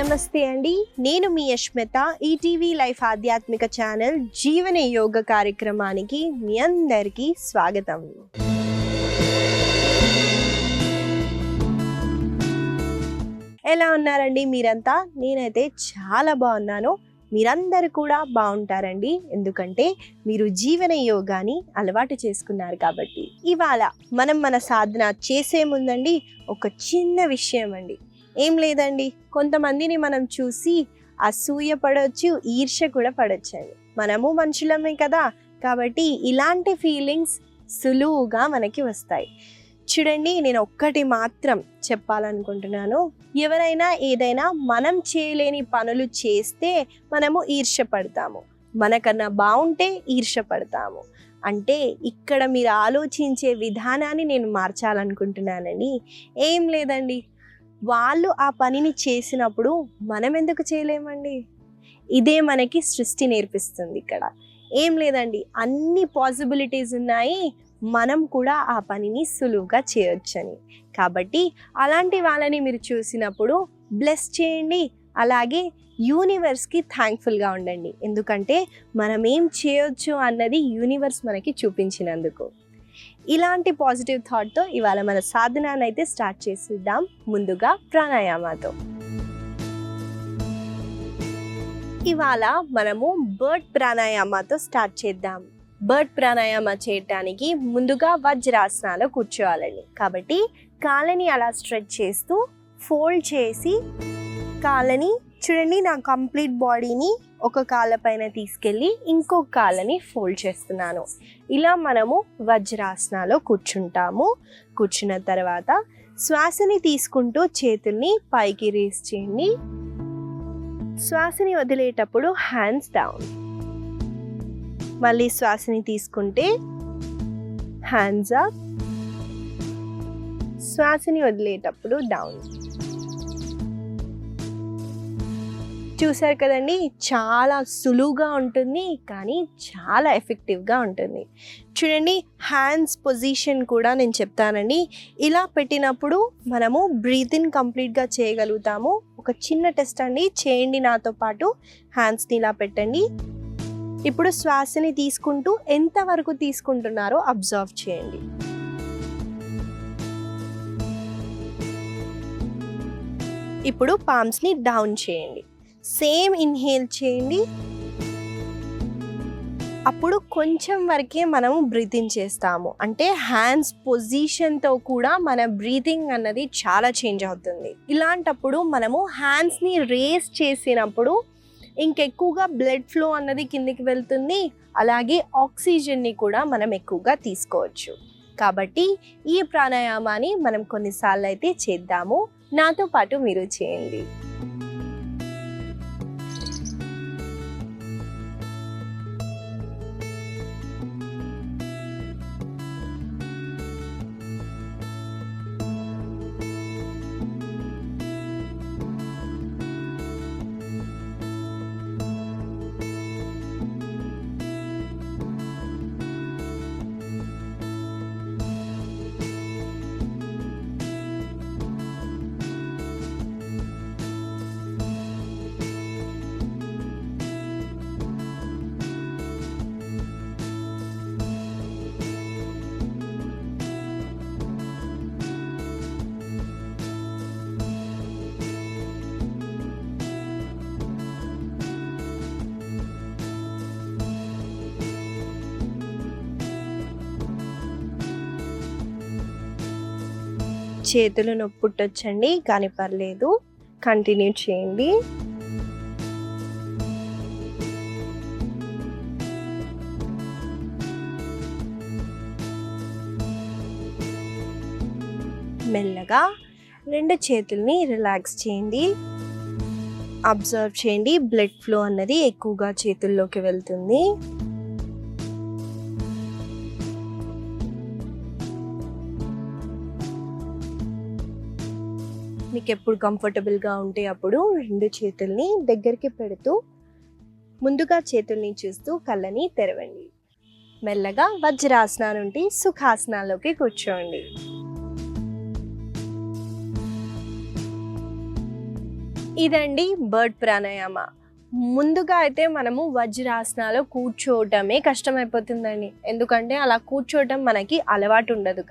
నమస్తే అండి, నేను మీ యష్మిత. ఈటీవీ లైఫ్ ఆధ్యాత్మిక ఛానల్ జీవన యోగ కార్యక్రమానికి మీ అందరికీ స్వాగతం. ఎలా ఉన్నారండి మీరంతా? నేనైతే చాలా బాగున్నాను. మీరందరూ కూడా బాగుంటారండి, ఎందుకంటే మీరు జీవన యోగాని అలవాటు చేసుకున్నారు కాబట్టి. ఇవాళ మనం మన సాధన చేసే ముందండి ఒక చిన్న విషయం అండి. ఏం లేదండి, కొంతమందిని మనం చూసి అసూయ పడవచ్చు, ఈర్ష్య కూడా పడొచ్చండి. మనము మనుషులమే కదా, కాబట్టి ఇలాంటి ఫీలింగ్స్ సులువుగా మనకి వస్తాయి. చూడండి, నేను ఒక్కటి మాత్రం చెప్పాలనుకుంటున్నాను. ఎవరైనా ఏదైనా మనం చేయలేని పనులు చేస్తే మనము ఈర్ష్య పడతాము, మనకన్నా బాగుంటే ఈర్ష్య పడతాము. అంటే ఇక్కడ మీరు ఆలోచించే విధానాన్ని నేను మార్చాలనుకుంటున్నానండి. ఏం లేదండి, వాళ్ళు ఆ పనిని చేసినప్పుడు మనం ఎందుకు చేయలేమండి? ఇదే మనకి సృష్టి నేర్పిస్తుంది. ఇక్కడ ఏం లేదండి, అన్ని పాసిబిలిటీస్ ఉన్నాయి, మనం కూడా ఆ పనిని సులువుగా చేయొచ్చని. కాబట్టి అలాంటి వాళ్ళని మీరు చూసినప్పుడు బ్లెస్ చేయండి, అలాగే యూనివర్స్కి థ్యాంక్ఫుల్గా ఉండండి. ఎందుకంటే మనం ఏం చేయొచ్చు అన్నది యూనివర్స్ మనకి చూపించినందుకు. ఇలాంటి పాజిటివ్ థాట్తో ఇవాళ మన సాధనాన్ని అయితే స్టార్ట్ చేసిద్దాం. ముందుగా ప్రాణాయామతో. ఇవాళ మనము బర్డ్ ప్రాణాయామతో స్టార్ట్ చేద్దాం. బర్డ్ ప్రాణాయామ చేయటానికి ముందుగా వజ్రాసనాలో కూర్చోవాలండి. కాబట్టి కాళ్ళని అలా స్ట్రెచ్ చేస్తూ ఫోల్డ్ చేసి కాళ్ళని చూడండి, నా కంప్లీట్ బాడీని ఒక కాళ్ళ పైన తీసుకెళ్ళి ఇంకొక కాళ్ళని ఫోల్డ్ చేస్తున్నాను. ఇలా మనము వజ్రాసనాలో కూర్చుంటాము. కూర్చున్న తర్వాత శ్వాసని తీసుకుంటూ చేతుల్ని పైకి రేస్ చేయండి. శ్వాసని వదిలేటప్పుడు హ్యాండ్స్ డౌన్. మళ్ళీ శ్వాసని తీసుకుంటే హ్యాండ్స్ అప్, శ్వాసని వదిలేటప్పుడు డౌన్. చూసారు కదండి, చాలా సులువుగా ఉంటుంది, కానీ చాలా ఎఫెక్టివ్గా ఉంటుంది. చూడండి, హ్యాండ్స్ పొజిషన్ కూడా నేను చెప్తానండి. ఇలా పెట్టినప్పుడు మనము బ్రీతింగ్ కంప్లీట్గా చేయగలుగుతాము. ఒక చిన్న టెస్ట్ అండి, చేయండి నాతో పాటు. హ్యాండ్స్ని ఇలా పెట్టండి. ఇప్పుడు శ్వాసని తీసుకుంటూ ఎంతవరకు తీసుకుంటున్నారో అబ్జర్వ్ చేయండి. ఇప్పుడు పామ్స్ని డౌన్ చేయండి. సేమ్ ఇన్హేల్ చేయండి. అప్పుడు కొంచెం వరకే మనము బ్రీతింగ్ చేస్తాము. అంటే హ్యాండ్స్ పొజిషన్తో కూడా మన బ్రీతింగ్ అన్నది చాలా చేంజ్ అవుతుంది. ఇలాంటప్పుడు మనము హ్యాండ్స్ని రేస్ చేసినప్పుడు ఇంకెక్కువగా బ్లడ్ ఫ్లో అన్నది కిందికి వెళ్తుంది, అలాగే ఆక్సిజన్ని కూడా మనం ఎక్కువగా తీసుకోవచ్చు. కాబట్టి ఈ ప్రాణాయామాన్ని మనం కొన్నిసార్లు అయితే చేద్దాము. నాతో పాటు మీరు చేయండి. చేతులు నొప్పి పుట్టొచ్చండి, కానీ పర్లేదు, కంటిన్యూ చేయండి. మెల్లగా రెండు చేతుల్ని రిలాక్స్ చేయండి. అబ్జర్వ్ చేయండి, బ్లడ్ ఫ్లో అన్నది ఎక్కువగా చేతుల్లోకి వెళ్తుంది. మీకు ఎప్పుడు కంఫర్టబుల్గా ఉంటే అప్పుడు రెండు చేతుల్ని దగ్గరికి పెడుతూ ముందుగా చేతుల్ని చూస్తూ కళ్ళని తెరవండి. మెల్లగా వజ్రాసనం నుండి సుఖాసనాల్లోకి కూర్చోండి. ఇదండి బర్డ్ ప్రాణాయామ. ముందుగా అయితే మనము వజ్రాసనాలో కూర్చోవటమే కష్టమైపోతుందండి. ఎందుకంటే అలా కూర్చోవటం మనకి అలవాటు ఉండదు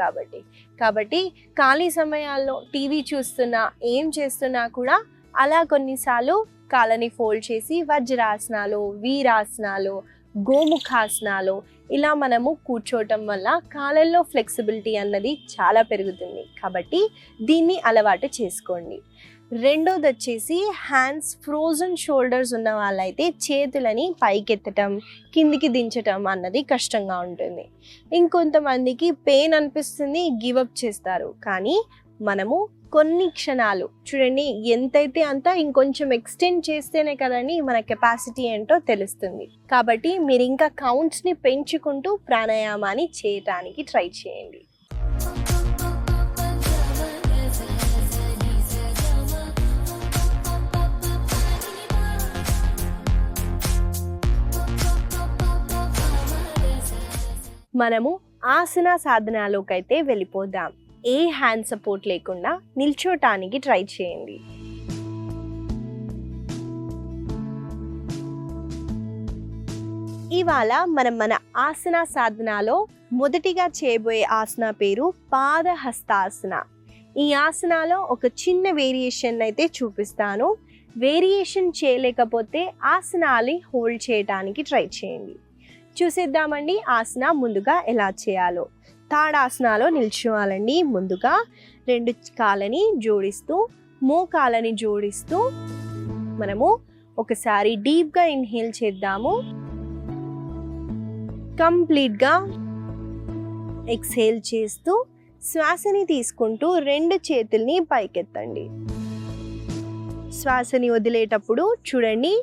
కాబట్టి ఖాళీ సమయాల్లో టీవీ చూస్తున్నా ఏం చేస్తున్నా కూడా అలా కొన్నిసార్లు కాళ్ళని ఫోల్డ్ చేసి వజ్రాసనాలు, వీరాసనాలు, గోముఖాసనాలు ఇలా మనము కూర్చోవటం వల్ల కాళ్ళల్లో ఫ్లెక్సిబిలిటీ అన్నది చాలా పెరుగుతుంది. కాబట్టి దీన్ని అలవాటు చేసుకోండి. రెండోది వచ్చేసి హ్యాండ్స్ ఫ్రోజన్ షోల్డర్స్ ఉన్న వాళ్ళైతే చేతులని పైకెత్తటం, కిందికి దించటం అన్నది కష్టంగా ఉంటుంది. ఇంకొంతమందికి పెయిన్ అనిపిస్తుంది, గివప్ చేస్తారు. కానీ మనము కొన్ని క్షణాలు చూడండి, ఎంతైతే అంత ఇంకొంచెం ఎక్స్టెండ్ చేస్తేనే కదండి మన కెపాసిటీ ఏంటో తెలుస్తుంది. కాబట్టి మీరు ఇంకా కౌంట్స్ని పెంచుకుంటూ ప్రాణాయామాన్ని చేయటానికి ట్రై చేయండి. మనము ఆసన సాధనాలోకి అయితే వెళ్ళిపోదాం. ఏ హ్యాండ్ సపోర్ట్ లేకుండా నిల్చోటానికి ట్రై చేయండి. ఇవాళ మనం మన ఆసన సాధనాలో మొదటిగా చేయబోయే ఆసన పేరు పాదహస్తాసన. ఈ ఆసనాలో ఒక చిన్న వేరియేషన్ అయితే చూపిస్తాను. వేరియేషన్ చేయలేకపోతే ఆసనాన్ని హోల్డ్ చేయడానికి ట్రై చేయండి. చూసేద్దామండి ఆసన ముందుగా ఎలా చేయాలో. తాడాసనాలో నిల్చోవాలండి. ముందుగా 2 కాళ్ళని జోడిస్తూ, మోకాళ్ళని జోడిస్తూ మనము ఒకసారి డీప్గా ఇన్హేల్ చేద్దాము. కంప్లీట్గా ఎక్స్హేల్ చేస్తూ శ్వాసని తీసుకుంటూ 2 చేతుల్ని పైకెత్తండి. శ్వాసని వదిలేటప్పుడు చూడండి,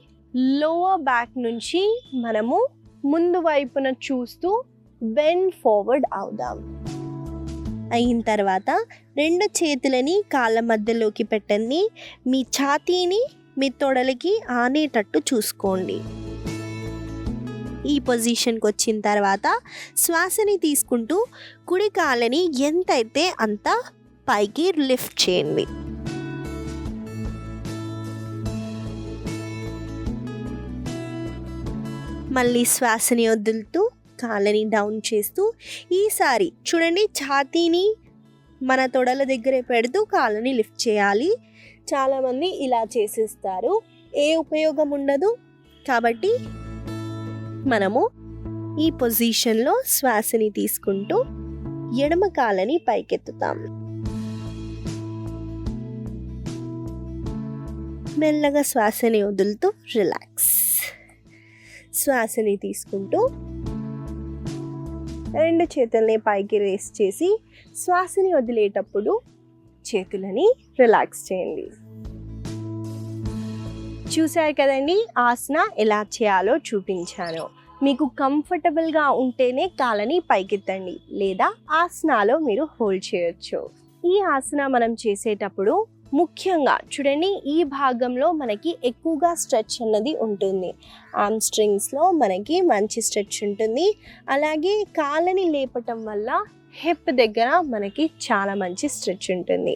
లోవర్ బ్యాక్ నుంచి మనము ముందు వైపున చూస్తూ బెండ్ ఫార్వర్డ్ అవుదాం. అయిన తర్వాత 2 చేతులని కాళ్ళ మధ్యలోకి పెట్టండి. మీ ఛాతీని మీ తొడలకి ఆనేటట్టు చూసుకోండి. ఈ పొజిషన్కి వచ్చిన తర్వాత శ్వాసని తీసుకుంటూ కుడి కాళ్ళని ఎంతైతే అంత పైకి లిఫ్ట్ చేయండి. మళ్ళీ శ్వాసని వదులుతూ కాళ్ళని డౌన్ చేస్తూ ఈసారి చూడండి, ఛాతీని మన తొడల దగ్గరే పెడుతూ కాళ్ళని లిఫ్ట్ చేయాలి. చాలామంది ఇలా చేసేస్తారు, ఏ ఉపయోగం ఉండదు. కాబట్టి మనము ఈ పొజిషన్లో శ్వాసని తీసుకుంటూ ఎడమ కాళ్ళని పైకెత్తుతాం. మెల్లగా శ్వాసని వదులుతూ రిలాక్స్. శ్వాసని తీసుకుంటూ 2 చేతుల్ని పైకి రేస్ చేసి శ్వాసని వదిలేటప్పుడు చేతులని రిలాక్స్ చేయండి. చూశారు కదండి ఆసన ఎలా చేయాలో చూపించాను. మీకు కంఫర్టబుల్గా ఉంటేనే కాళ్ళని పైకెత్తండి, లేదా ఆసనాలో మీరు హోల్డ్ చేయొచ్చు. ఈ ఆసన మనం చేసేటప్పుడు ముఖ్యంగా చూడండి, ఈ భాగంలో మనకి ఎక్కువగా స్ట్రెచ్ అన్నది ఉంటుంది. ఆర్మ్ స్ట్రింగ్స్లో మనకి మంచి స్ట్రెచ్ ఉంటుంది. అలాగే కాళ్ళని లేపటం వల్ల హిప్ దగ్గర మనకి చాలా మంచి స్ట్రెచ్ ఉంటుంది.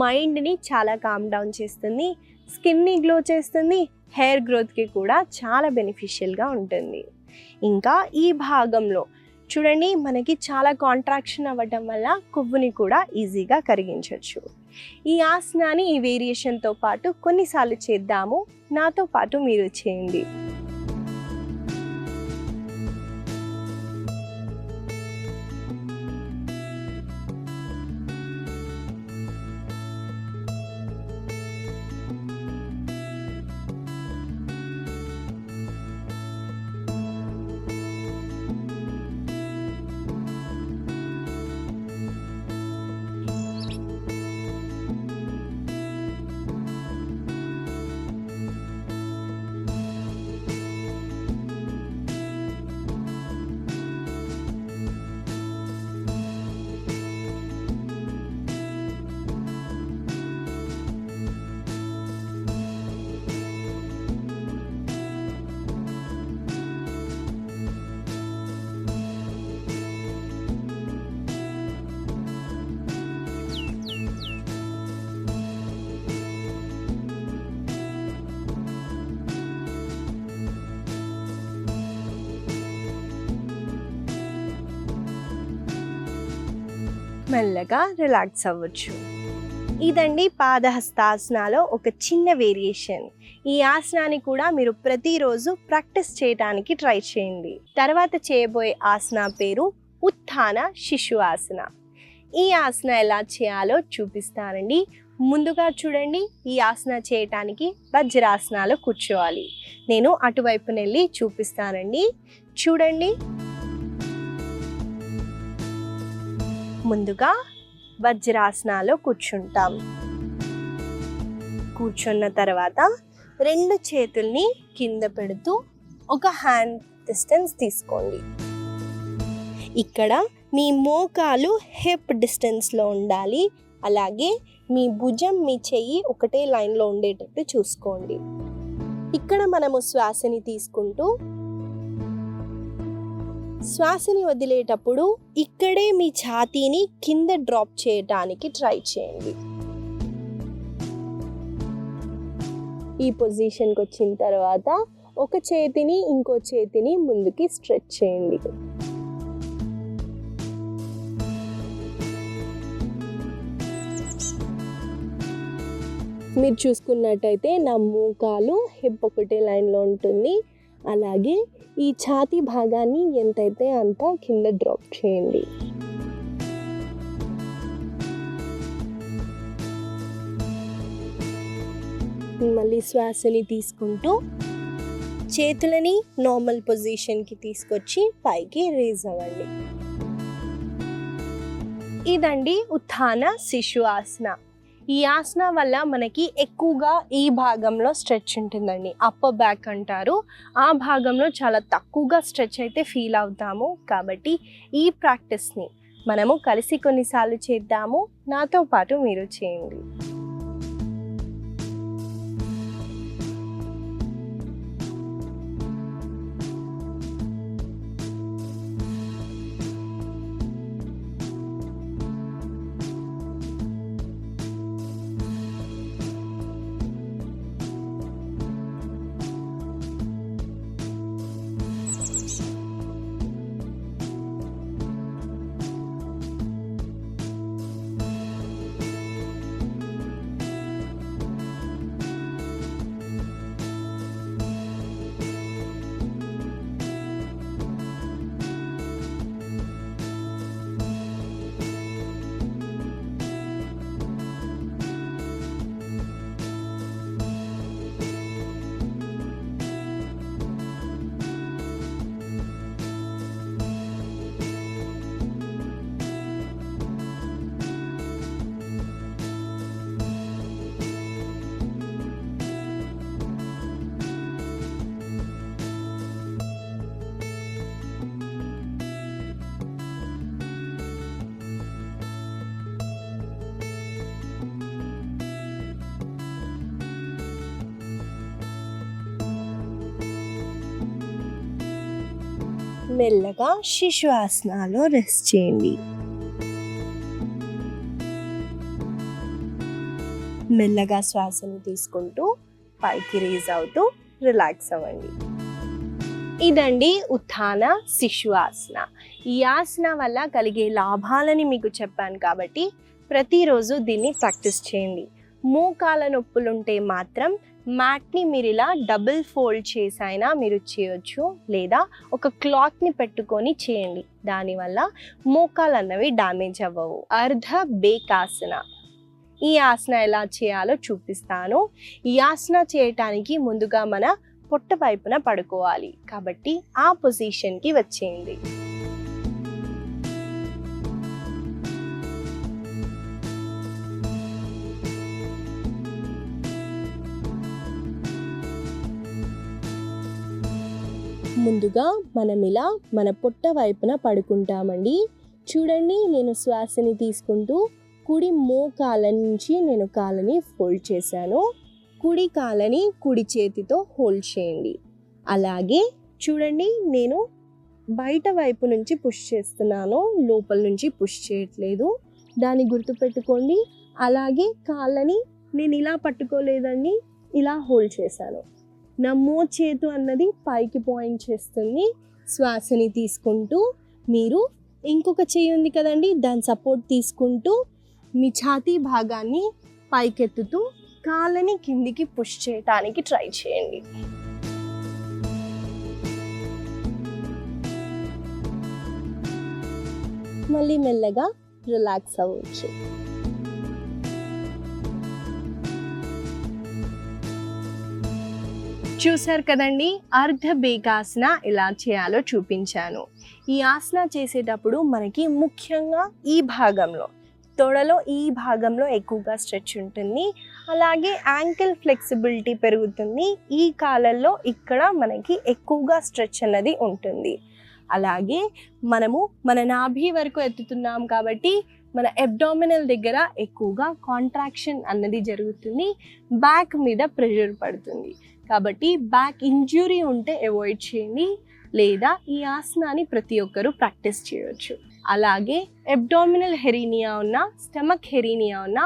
మైండ్ని చాలా కామ్ డౌన్ చేస్తుంది, స్కిన్ని గ్లో చేస్తుంది, హెయిర్ గ్రోత్కి కూడా చాలా బెనిఫిషియల్గా ఉంటుంది. ఇంకా ఈ భాగంలో చూడండి, మనకి చాలా కాంట్రాక్షన్ అవ్వటం వల్ల కొవ్వుని కూడా ఈజీగా కరిగించవచ్చు. ఈ ఆసనాన్ని ఈ వేరియేషన్తో పాటు కొన్నిసార్లు చేద్దాము. నాతో పాటు మీరు చేయండి. మెల్లగా రిలాక్స్ అవ్వచ్చు. ఇదండి పాదహస్తాసనాలో ఒక చిన్న వేరియేషన్. ఈ ఆసనాన్ని కూడా మీరు ప్రతిరోజు ప్రాక్టీస్ చేయడానికి ట్రై చేయండి. తర్వాత చేయబోయే ఆసన పేరు ఉత్థాన శిశు ఆసన. ఈ ఆసన ఎలా చేయాలో చూపిస్తానండి. ముందుగా చూడండి, ఈ ఆసన చేయటానికి వజ్రాసనాలో కూర్చోవాలి. నేను అటువైపు వెళ్ళి చూపిస్తానండి. చూడండి, ముందుగా వజ్రాసనాలో కూర్చుంటాం. కూర్చున్న తర్వాత 2 చేతుల్ని కింద పెడుతూ ఒక హ్యాండ్ డిస్టెన్స్ తీసుకోండి. ఇక్కడ మీ మోకాలు హిప్ డిస్టెన్స్లో ఉండాలి. అలాగే మీ భుజం, మీ చెయ్యి ఒకటే లైన్లో ఉండేటట్టు చూసుకోండి. ఇక్కడ మనము శ్వాసని తీసుకుంటూ శ్వాసని వదిలేటప్పుడు ఇక్కడే మీ ఛాతీని కింద డ్రాప్ చేయడానికి ట్రై చేయండి. ఈ పొజిషన్కి వచ్చిన తర్వాత ఒక చేతిని ఇంకో చేతిని ముందుకి స్ట్రెచ్ చేయండి. మీరు చూసుకున్నట్టయితే నా మోకాలు హిప్ ఒకటే లైన్లో ఉంటుంది. అలాగే ఈ ఛాతీ భాగాన్ని ఎంతైతే అంత కింద డ్రాప్ చేయండి. మళ్ళీ శ్వాసని తీసుకుంటూ చేతులని నార్మల్ పొజిషన్కి తీసుకొచ్చి పైకి రేజ్ అవ్వండి. ఇదండి ఉత్థాన శిశు ఆసన. ఈ ఆసన వల్ల మనకి ఎక్కువగా ఈ భాగంలో స్ట్రెచ్ ఉంటుందండి. అప్పర్ బ్యాక్ అంటారు. ఆ భాగంలో చాలా తక్కువగా స్ట్రెచ్ అయితే ఫీల్ అవుతాము. కాబట్టి ఈ ప్రాక్టీస్ని మనము కలిసి కొన్నిసార్లు చేద్దాము. నాతో పాటు మీరు చేయండి. మెల్లగా శిశు ఆసనాలో రెస్ట్ చేయండి. మెల్లగా శ్వాసను తీసుకుంటూ పైకి రేజ్ అవుతూ రిలాక్స్ అవ్వండి. ఇదండి ఉత్థాన శిశు ఆసన. ఈ ఆసన వల్ల కలిగే లాభాలని మీకు చెప్పాను కాబట్టి ప్రతిరోజు దీన్ని ప్రాక్టీస్ చేయండి. మోకాల నొప్పులుంటే మాత్రం మ్యాట్ని మీరు ఇలా డబుల్ ఫోల్డ్ చేసైనా మీరు చేయొచ్చు, లేదా ఒక క్లాత్ని పెట్టుకొని చేయండి. దానివల్ల మోకాలు అన్నవి డ్యామేజ్ అవ్వవు. అర్ధ బేకాసన. ఈ ఆసన ఎలా చేయాలో చూపిస్తాను. ఈ ఆసన చేయటానికి ముందుగా మన పొట్ట వైపున పడుకోవాలి. కాబట్టి ఆ పొజిషన్కి వచ్చేయండి. ముందుగా మనం ఇలా మన పొట్ట వైపున పడుకుంటామండి. చూడండి, నేను శ్వాసని తీసుకుంటూ కుడి మోకాల నుంచి నేను కాళ్ళని ఫోల్డ్ చేశాను. కుడి కాళ్ళని కుడి చేతితో హోల్డ్ చేయండి. అలాగే చూడండి, నేను బయట వైపు నుంచి పుష్ చేస్తున్నాను, లోపల నుంచి పుష్ చేయట్లేదు. దాన్ని గుర్తుపెట్టుకోండి. అలాగే కాళ్ళని నేను ఇలా పట్టుకోలేదండి, ఇలా హోల్డ్ చేశాను. నా చేతు అన్నది పైకి పాయింట్ చేస్తుంది. శ్వాసని తీసుకుంటూ మీరు ఇంకొక చెయ్యి ఉంది కదండి, దాని సపోర్ట్ తీసుకుంటూ మీ ఛాతీ భాగాన్ని పైకెత్తుతూ కాళ్ళని కిందికి పుష్ చేయడానికి ట్రై చేయండి. మళ్ళీ మెల్లగా రిలాక్స్ అవ్వచ్చు. చూసారు కదండి, అర్ధభేగాసన ఎలా చేయాలో చూపించాను. ఈ ఆసన చేసేటప్పుడు మనకి ముఖ్యంగా ఈ భాగంలో, తొడలో ఈ భాగంలో ఎక్కువగా స్ట్రెచ్ ఉంటుంది. అలాగే యాంకిల్ ఫ్లెక్సిబిలిటీ పెరుగుతుంది. ఈ కాళ్ళల్లో ఇక్కడ మనకి ఎక్కువగా స్ట్రెచ్ అన్నది ఉంటుంది. అలాగే మనము మన నాభి వరకు ఎత్తుతున్నాం కాబట్టి మన అబ్డామినల్ దగ్గర ఎక్కువగా కాంట్రాక్షన్ అన్నది జరుగుతుంది. బ్యాక్ మీద ప్రెషర్ పడుతుంది. కాబట్టి బ్యాక్ ఇంజ్యూరీ ఉంటే అవాయిడ్ చేయండి, లేదా ఈ ఆసనాన్ని ప్రతి ఒక్కరూ ప్రాక్టీస్ చేయవచ్చు. అలాగే అబ్డామినల్ హెరీనియా ఉన్న, స్టమక్ హెరీనియా ఉన్న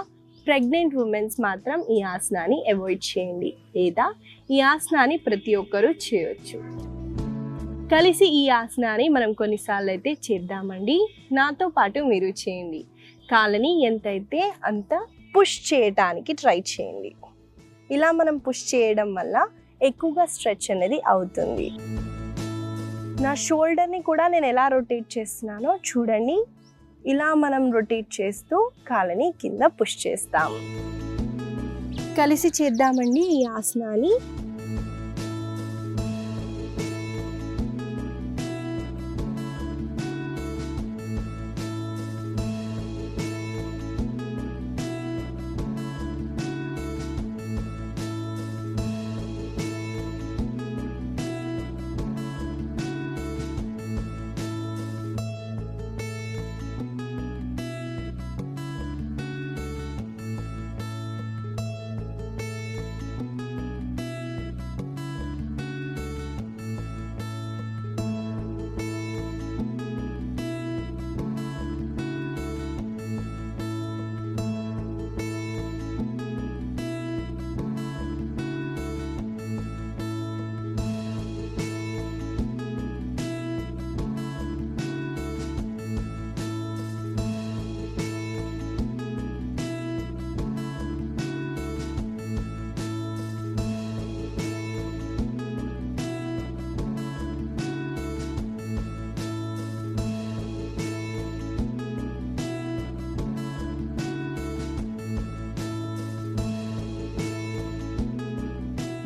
ప్రెగ్నెంట్ ఉమెన్స్ మాత్రం ఈ ఆసనాన్ని అవాయిడ్ చేయండి, లేదా ఈ ఆసనాన్ని ప్రతి ఒక్కరూ చేయవచ్చు. కలిసి ఈ ఆసనాన్ని మనం కొన్నిసార్లు అయితే చేద్దామండి. నాతో పాటు మీరు చేయండి. కాళ్ళని ఎంతైతే అంత పుష్ చేయటానికి ట్రై చేయండి. ఇలా మనం పుష్ చేయడం వల్ల ఎక్కువగా స్ట్రెచ్ అనేది అవుతుంది. నా షోల్డర్ని కూడా నేను ఎలా రొటేట్ చేస్తున్నానో చూడండి. ఇలా మనం రొటేట్ చేస్తూ కాళ్ళని కింద పుష్ చేస్తాం. కలిసి చేద్దామండి ఈ ఆసనాన్ని.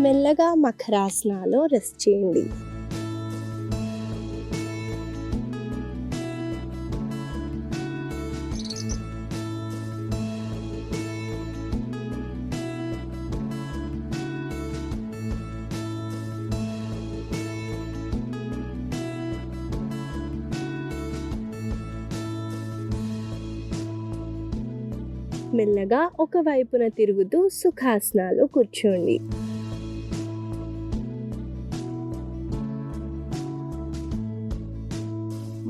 మెల్లగా మకరాసనాలో రెస్ట్ చేయండి. మెల్లగా ఒక వైపున తిరుగుతూ సుఖాసనాలో కూర్చోండి.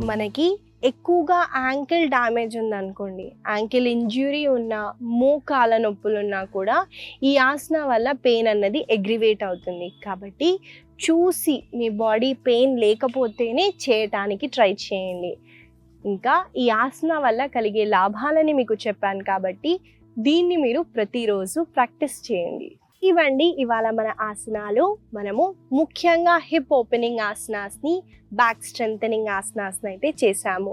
మనకి ఎక్కువగా యాంకిల్ డ్యామేజ్ ఉందనుకోండి, యాంకిల్ ఇంజ్యూరీ ఉన్నా, మోకాల నొప్పులు ఉన్నా కూడా ఈ ఆసన వల్ల పెయిన్ అన్నది అగ్రివేట్ అవుతుంది. కాబట్టి చూసి మీ బాడీ పెయిన్ లేకపోతేనే చేయటానికి ట్రై చేయండి. ఇంకా ఈ ఆసన వల్ల కలిగే లాభాలని మీకు చెప్పాను కాబట్టి దీన్ని మీరు ప్రతిరోజు ప్రాక్టీస్ చేయండి. ఇవండి ఇవాళ మన ఆసనాలు. మనము ముఖ్యంగా హిప్ ఓపెనింగ్ ఆసనాస్ని, బ్యాక్ స్ట్రెంథనింగ్ ఆసనాస్ని అయితే చేశాము.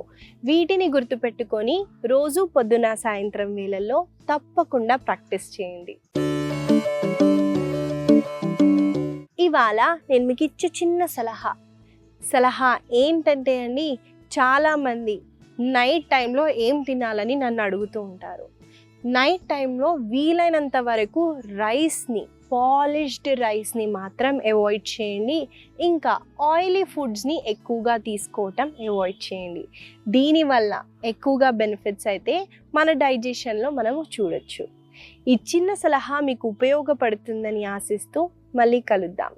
వీటిని గుర్తుపెట్టుకొని రోజు పొద్దున సాయంత్రం వేళల్లో తప్పకుండా ప్రాక్టీస్ చేయండి. ఇవాళ నేను మీకు ఇచ్చే చిన్న సలహా ఏంటంటే అండి, చాలామంది నైట్ టైంలో ఏం తినాలని నన్ను అడుగుతూ ఉంటారు. నైట్ టైంలో వీలైనంత వరకు పాలిష్డ్ రైస్ని మాత్రం అవాయిడ్ చేయండి. ఇంకా ఆయిలీ ఫుడ్స్ని ఎక్కువగా తీసుకోవటం అవాయిడ్ చేయండి. దీనివల్ల ఎక్కువగా బెనిఫిట్స్ అయితే మన డైజెషన్లో మనము చూడొచ్చు. ఈ చిన్న సలహా మీకు ఉపయోగపడుతుందని ఆశిస్తూ మళ్ళీ కలుద్దాం.